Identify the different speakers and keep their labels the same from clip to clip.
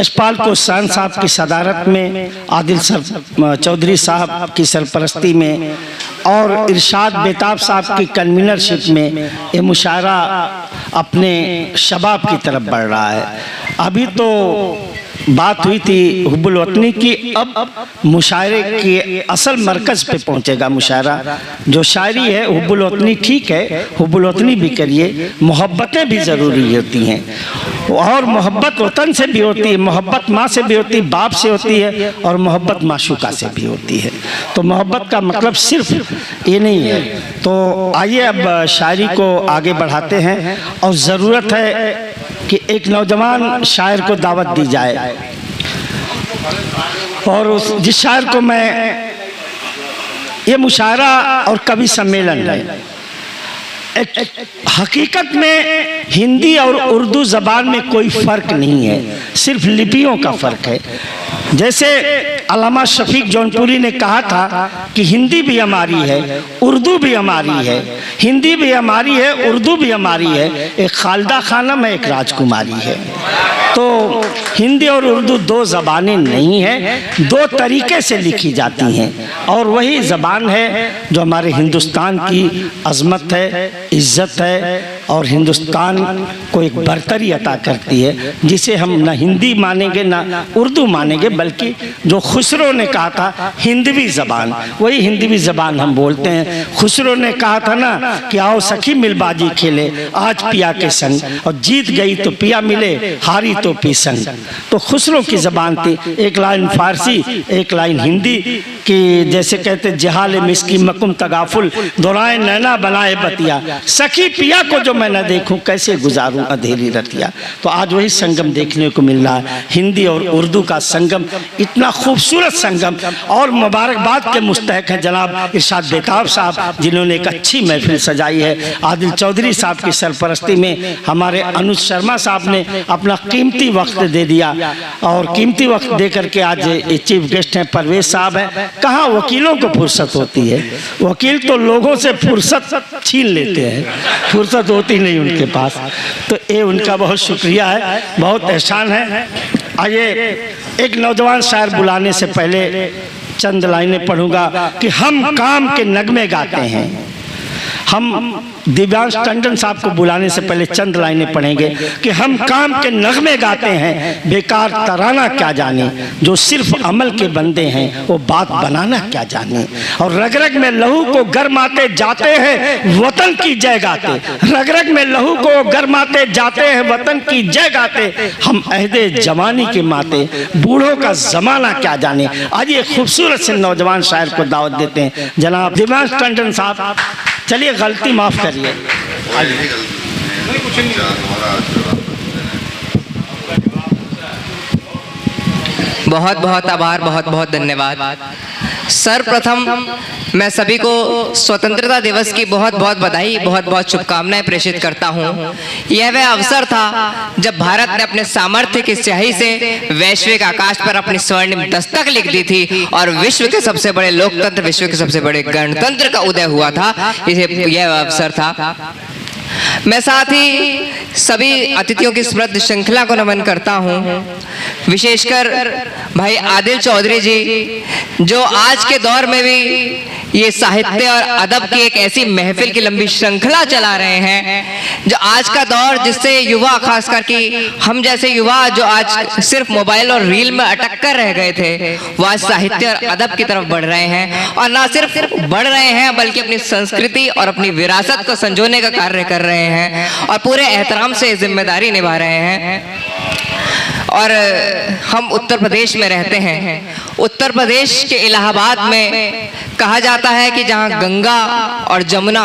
Speaker 1: यशपाल कोसान साहब की सदारत में, आदिल चौधरी साहब की सरपरस्ती में और इरशाद बेताब साहब की कन्वीनरशिप में ये मुशायरा अपने शबाब की तरफ बढ़ रहा है। अभी तो बात हुई थी हुब्बुल वतनी की, अब मुशायरे के असल मरकज़ पे पहुंचेगा मुशायरा। जो शायरी है हुब्बुल वतनी ठीक है, हुब्बुल वतनी भी करिए, मोहब्बतें भी ज़रूरी होती हैं और मोहब्बत वतन से भी होती है, मोहब्बत माँ से भी होती है, बाप से होती है और मोहब्बत माशूका से भी होती है। तो मोहब्बत का मतलब सिर्फ ये नहीं है। तो आइए अब शायरी को आगे बढ़ाते हैं और ज़रूरत है कि एक नौजवान शायर को दावत दी जाए और जिस शायर को मैं, ये मुशायरा और कवि सम्मेलन है। हकीकत में हिंदी और उर्दू ज़बान में कोई फ़र्क नहीं है, सिर्फ लिपियों का फ़र्क है। जैसे अल्लामा शफीक जौनपुरी ने कहा था कि हिंदी भी हमारी है, उर्दू भी हमारी है, हिंदी भी हमारी है, उर्दू भी हमारी है, एक खालदा खानम है, एक राजकुमारी है। तो हिंदी और उर्दू दो ज़बानें नहीं हैं, दो तरीके से लिखी जाती हैं और वही ज़बान है जो हमारे हिंदुस्तान की अज़मत है, इज़्ज़त है और हिंदुस्तान को एक बरतरी अता करती है, जिसे हम न हिंदी मानेंगे न उर्दू मानेंगे, बल्कि जो खुसरो ने कहा था हिंदवी ज़बान, वही हिंदवी ज़बान हम बोलते हैं। खुसरो ने कहा था ना कि आओ सखी मिलबाजी खेले आज पिया के संग, और जीत गई तो पिया मिले, हारी तो पी संग। तो खुसरो की ज़बान थी, एक लाइन फारसी एक लाइन हिंदी कि जैसे कहते जहाल मिस्की मकुम तगाफुल दोराए नैना बनाए बतिया, सखी पिया को जो मैं न देखूं कैसे गुजारूं अंधेरी रतिया। तो आज वही संगम देखने को मिल रहा है, हिंदी और उर्दू का संगम, इतना खूबसूरत संगम। और मुबारकबाद के मुस्तहक हैं जनाब इरशाद बेताब साहब, जिन्होंने एक अच्छी महफिल सजाई है। आदिल चौधरी साहब की सरपरस्ती में हमारे अनुज शर्मा साहब ने अपना कीमती वक्त दे दिया और कीमती वक्त दे करके आज चीफ गेस्ट हैं परवेज साहब हैं। कहाँ वकीलों को फुर्सत होती है, वकील तो लोगों से फुर्सत छीन लेते हैं, फुर्सत होती नहीं उनके पास। तो ये उनका बहुत शुक्रिया है, बहुत एहसान है। आइए एक नौजवान शायर बुलाने से पहले चंद लाइनें पढ़ूंगा कि हम काम के नगमे गाते हैं। हम दिव्यांश टंडन साहब को बुलाने से पहले चंद लाइनें पढ़ेंगे कि हम काम के नगमे गाते हैं, बेकार तराना क्या जाने, जो सिर्फ अमल के बंदे हैं वो बात बनाना क्या जाने। और रग रग में लहू को गरमाते जाते हैं वतन की जय गाते, रग रग में लहू को गरमाते जाते हैं वतन की जय गाते, हम अहदे जवानी के माते, बूढ़ों का जमाना क्या जाने। आज ये खूबसूरत से नौजवान शायर को दावत देते हैं जनाब दिव्यांश टंडन साहब। चलिए गलती माफ करिए।
Speaker 2: बहुत बहुत आभार, बहुत बहुत धन्यवाद। सर्वप्रथम मैं सभी को स्वतंत्रता दिवस की बहुत बहुत बधाई, बहुत बहुत शुभकामनाएं प्रेषित करता हूं। यह वह अवसर था जब भारत ने अपने सामर्थ्य की स्याही से वैश्विक आकाश पर अपनी स्वर्णिम दस्तक लिख दी थी और विश्व के सबसे बड़े लोकतंत्र, विश्व के सबसे बड़े गणतंत्र का उदय हुआ था। यह अवसर था। मैं साथ ही सभी अतिथियों की स्मृति श्रृंखला को नमन करता हूं, विशेषकर भाई आदिल चौधरी जी जो आज के दौर में भी ये साहित्य और अदब की एक ऐसी महफिल की लंबी श्रृंखला चला रहे हैं। जो आज का दौर जिससे युवा, खासकर कि हम जैसे युवा जो आज सिर्फ मोबाइल और रील में अटक कर रह गए थे, वो आज साहित्य और अदब की तरफ बढ़ रहे हैं। और ना सिर्फ बढ़ रहे हैं बल्कि अपनी संस्कृति और अपनी विरासत को संजोने का कार्य कर रहे हैं और पूरे एहतराम से जिम्मेदारी निभा रहे हैं। और हम उत्तर प्रदेश में रहते हैं। उत्तर प्रदेश के इलाहाबाद में कहा जाता है कि जहां गंगा और जमुना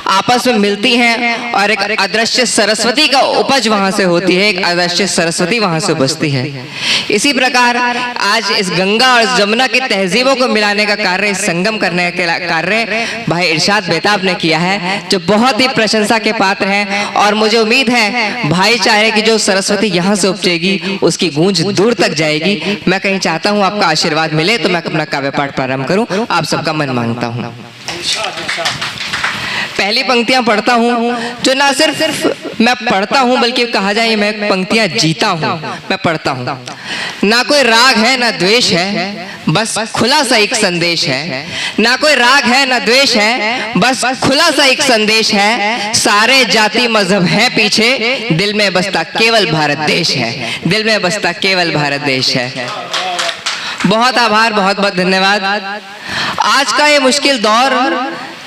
Speaker 2: आपस में मिलती हैं और एक अदृश्य सरस्वती का उपज वहां से होती है, एक अदृश्य सरस्वती वहां से उपजती है। इसी प्रकार आज इस गंगा और जमुना की तहजीबों को मिलाने का कार्य, इस संगम करने का कार्य भाई इरशाद बेताब ने किया है, जो बहुत ही प्रशंसा के पात्र हैं। और मुझे उम्मीद है भाईचारे की जो सरस्वती यहाँ से उपजेगी उसकी गूंज दूर तक जाएगी। मैं कहीं चाहता हूँ आपका आशीर्वाद मिले तो मैं अपना काव्य पाठ प्रारंभ करूँ। आप सबका मन मांगता हूँ। पहली पंक्तियां पढ़ता हूं जो ना सिर्फ मैं पढ़ता हूं बल्कि कहा जाए मैं पंक्तियां जीता हूं। मैं पढ़ता हूं। ना कोई राग है ना द्वेष है, बस खुला सा एक संदेश है। ना कोई राग है ना द्वेष है, बस खुला सा एक संदेश है। सारे जाति मजहब है पीछे, दिल में बसता केवल भारत देश है। दिल में बसता केवल भारत देश है। बहुत आभार, बहुत बहुत धन्यवाद। आज का ये मुश्किल दौर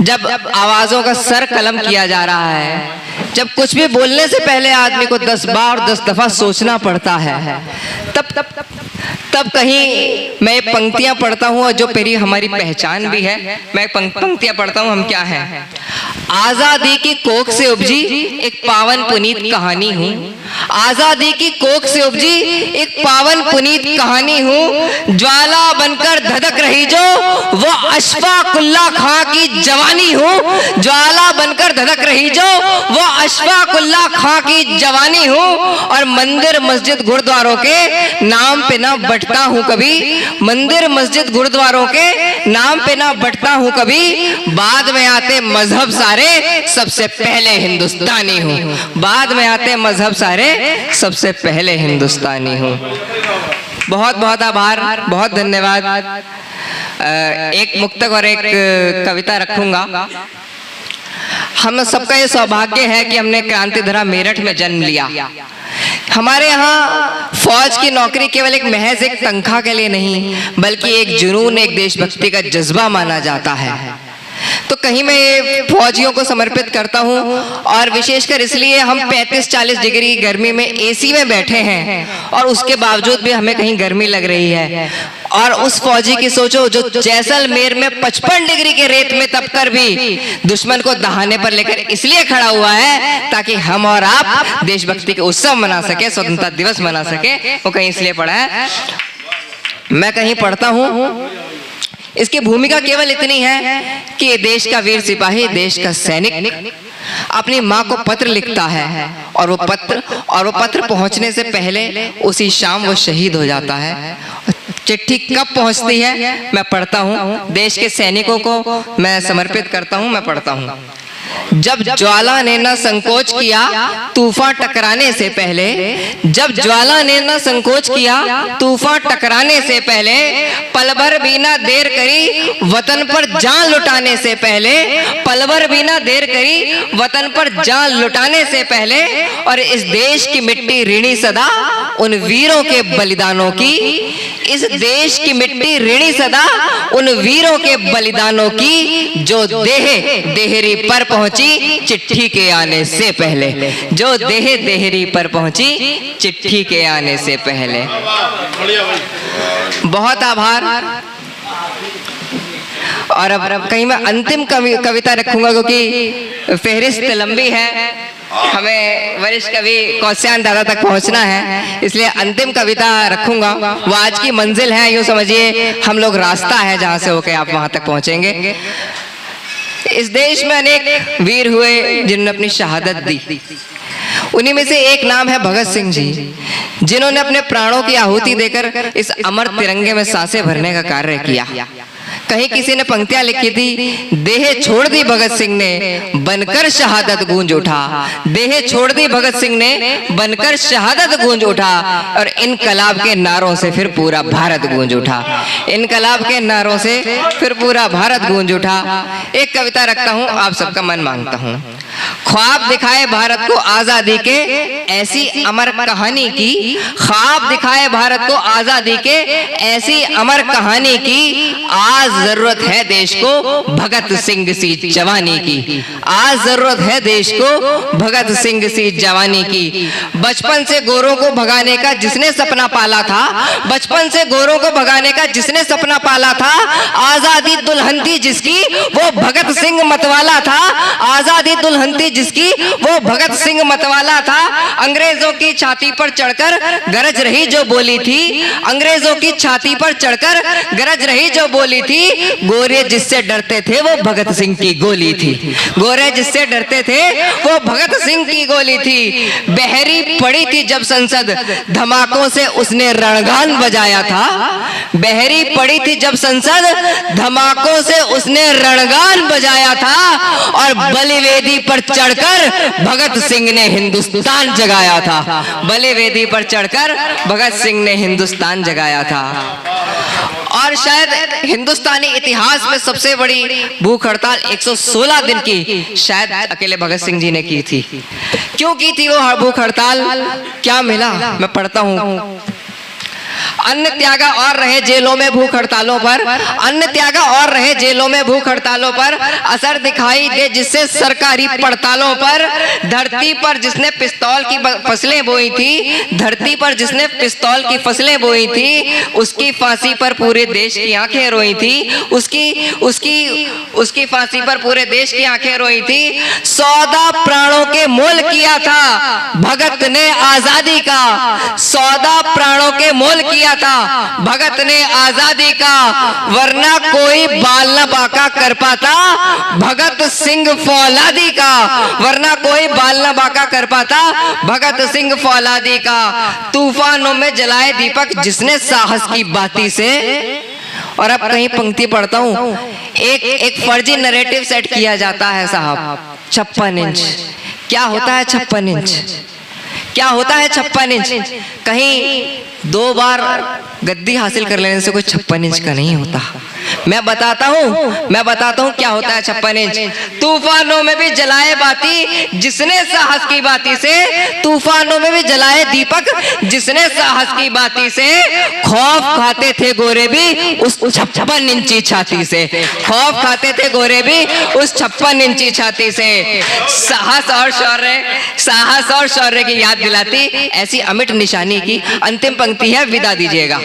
Speaker 2: जब आवाजों का सर कलम किया जा रहा है, जब कुछ भी बोलने से पहले आदमी को 10 बार 10 दफा सोचना पड़ता है, तब कहीं मैं पंक्तियां पढ़ता हूं और जो मेरी हमारी पहचान भी है, मैं पंक्तियां पढ़ता हूं। हम क्या हैं? आजादी की कोख से उपजी एक पावन पुनीत कहानी हूँ। आजादी की कोख से उपजी एक पावन पुनीत कहानी हूँ। ज्वाला बनकर धधक रही जो वो अशफाकुल्ला खां की जवानी हूँ। ज्वाला बनकर धधक रही जो वो अशफाकुल्ला खां की जवानी हूँ। और मंदिर मस्जिद गुरुद्वारों के नाम पे ना बटता हूँ कभी। मंदिर मस्जिद गुरुद्वारों के नाम पे ना बटता हूँ कभी। बाद में आते मजहब सारे, सबसे पहले हिंदुस्तानी हूँ। बाद में आते मजहब सारे, सबसे पहले हिंदुस्तानी हूँ। बहुत बहुत आभार, बहुत धन्यवाद। एक मुक्तक और एक कविता रखूंगा। हम सबका ये सौभाग्य है कि हमने क्रांतिधरा मेरठ में जन्म लिया। हमारे यहाँ फौज की नौकरी केवल एक महज एक तनख्वाह के लिए नहीं, बल्कि एक जुनून, एक देशभक्ति का जज्बा माना जाता है। तो कहीं मैं ये फौजियों को समर्पित करता हूँ। और विशेषकर इसलिए हम 35-40 डिग्री गर्मी में एसी में बैठे हैं और उसके बावजूद भी हमें कहीं गर्मी लग रही है। और उस फौजी की सोचो जो जैसलमेर में 55 डिग्री के रेत में तप कर भी दुश्मन को दहाने पर लेकर इसलिए खड़ा हुआ है ताकि हम और आप देशभक्ति के उत्सव मना सके, स्वतंत्रता दिवस मना सके। वो कहीं इसलिए पढ़ा है। मैं कहीं पढ़ता हूँ, इसकी भूमिका केवल इतनी है कि देश का वीर सिपाही, देश का सैनिक अपनी माँ को पत्र लिखता है और वो पत्र पहुंचने से पहले उसी शाम वो शहीद हो जाता है। चिट्ठी कब पहुंचती है मैं पढ़ता हूँ। देश के सैनिकों को मैं समर्पित करता हूँ। मैं पढ़ता हूँ। जब ज्वाला ने न संकोच किया तूफान टकराने से पहले, जब ज्वाला ने न संकोच किया तूफान टकराने से पहले, पल भर भी ना देर करी वतन पर जान लुटाने से पहले, पल भर भी ना देर करी वतन पर जान लुटाने से पहले। और इस देश की मिट्टी ऋणी सदा उन वीरों के बलिदानों की, इस देश की मिट्टी ऋणी सदा उन वीरों के बलिदानों की जो देहरी पर पहुंची चिट्ठी के आने से पहले, जो देहरी पर पहुंची चिट्ठी के आने से पहले। बहुत आभार। और अब कहीं मैं अंतिम कविता रखूंगा क्योंकि फहरिस्त लंबी है, हमें वरिष्ठ कवि कौश्यान दादा तक पहुंचना है, इसलिए अंतिम कविता रखूंगा। वो आज की मंजिल है, यूं समझिए हम लोग रास्ता है जहां से होकर आप वहां तक पहुंचेंगे। इस देश में अनेक वीर हुए जिन्होंने अपनी शहादत दी। उन्हीं में से एक नाम है भगत सिंह जी, जिन्होंने अपने प्राणों की आहुति देकर इस अमर तिरंगे में सांसें भरने का कार्य किया। कहीं किसी ने पंक्तियां लिखी थी, देह छोड़ दी भगत सिंह ने बनकर शहादत गूंज उठा। देह छोड़ दी भगत सिंह ने बनकर शहादत गूंज उठा। और इनकलाब के नारों से फिर पूरा भारत गूंज उठा। इनकलाब के नारों से फिर पूरा भारत गूंज उठा। एक कविता रखता हूं, आप सबका मन मांगता हूं। ख्वाब दिखाए भारत को आजादी के ऐसी अमर कहानी की, ख्वाब दिखाए भारत को आजादी के ऐसी अमर कहानी की। आज जरूरत है देश को भगत सिंह सी जवानी की। आज जरूरत है देश को भगत सिंह सी जवानी की। बचपन से गोरों को भगाने का जिसने सपना पाला था, बचपन से गोरों को भगाने का जिसने सपना पाला था, आजादी दुल्हन थी जिसकी वो भगत सिंह मतवाला था। आजादी दुल्हन दुल्हन थी जिसकी वो भगत सिंह मतवाला था। अंग्रेजों की छाती पर चढ़कर गरज रही जो बोली थी, अंग्रेजों की छाती पर चढ़कर गरज रही जो बोली थी, गोरे जिससे डरते थे वो भगत सिंह की गोली थी, गोरे जिससे डरते थे वो भगत सिंह की गोली थी। बहरी पड़ी थी जब संसद, धमाकों से उसने रणगान बजाया था। बहरी पड़ी थी जब संसद, धमाकों से उसने रणगान बजाया था। और बलिवेदी पर चढ़कर भगत सिंह ने हिंदुस्तान जगाया था, बलिवेदी पर चढ़कर भगत सिंह ने हिंदुस्तान जगाया था। और शायद हिंदुस्तानी इतिहास में सबसे बड़ी भूख हड़ताल 116 दिन की शायद अकेले भगत सिंह जी ने की थी। क्यों की थी वो भूख हड़ताल, क्या मिला? मैं पढ़ता हूं। अन्न त्यागा और रहे जेलों में भूख हड़तालों पर, अन्न त्यागा और रहे जेलों में भूख हड़तालों पर, असर दिखाई दे जिससे सरकारी पड़तालों पर। धरती पर जिसने पिस्तौल की फसलें बोई थी, धरती पर जिसने पिस्तौल की फसलें बोई थी, उसकी फांसी पर पूरे देश की आंखें रोई थी, उसकी फांसी पर पूरे देश की आंखें रोई थी। सौदा प्राणों के मोल किया था भगत ने आजादी का, सौदा प्राणों के मोल किया था भगत ने आजादी का, वरना कोई बाल न बाका कर पाता भगत सिंह फौलादी का, वरना कोई बाल न बाका कर पाता भगत सिंह फौलादी का। तूफानों में जलाए दीपक जिसने साहस की बाती से। और अब कहीं पंक्ति पढ़ता हूं, एक फर्जी नैरेटिव सेट किया जाता है साहब। 56 इंच क्या होता है? 56 इंच क्या होता है? 56 इंच कहीं 2 बार गद्दी हासिल कर लेने से कोई 56 इंच का नहीं होता। मैं बताता हूं क्या होता है 56 इंच। तूफानों में भी जलाए बाती जिसने साहस की बाती से, तूफानों में भी जलाए दीपक जिसने साहस की बाती से। खौफ खाते थे गोरे भी उस 56 इंची छाती से, खौफ खाते थे गोरे भी उस 56 इंची छाती से। साहस और शौर्य की याद दिलाती ऐसी अमिट निशानी की अंतिम पंक्ति है, विदा दीजिएगा।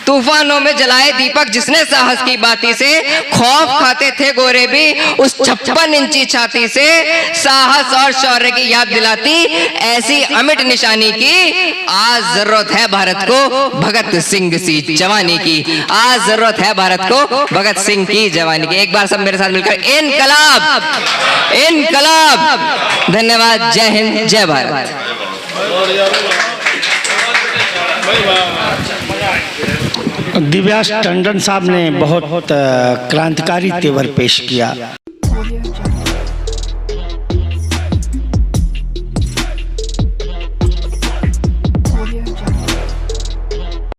Speaker 2: तूफानों में जलाए दीपक जिसने साहस की बाती से, खौफ खाते थे गोरे भी उस 56 इंची छाती से। साहस और शौर्य की याद दिलाती ऐसी अमिट निशानी की। आज जरूरत है भारत को भगत सिंह सी जवानी की, आज जरूरत है भारत को भगत सिंह की जवानी की। एक बार सब मेरे साथ मिलकर इनकलाब, इनकलाब। धन्यवाद। जय हिंद, जय भारत।
Speaker 1: दिव्यास टंडन साहब ने बहुत क्रांतिकारी तेवर पेश किया।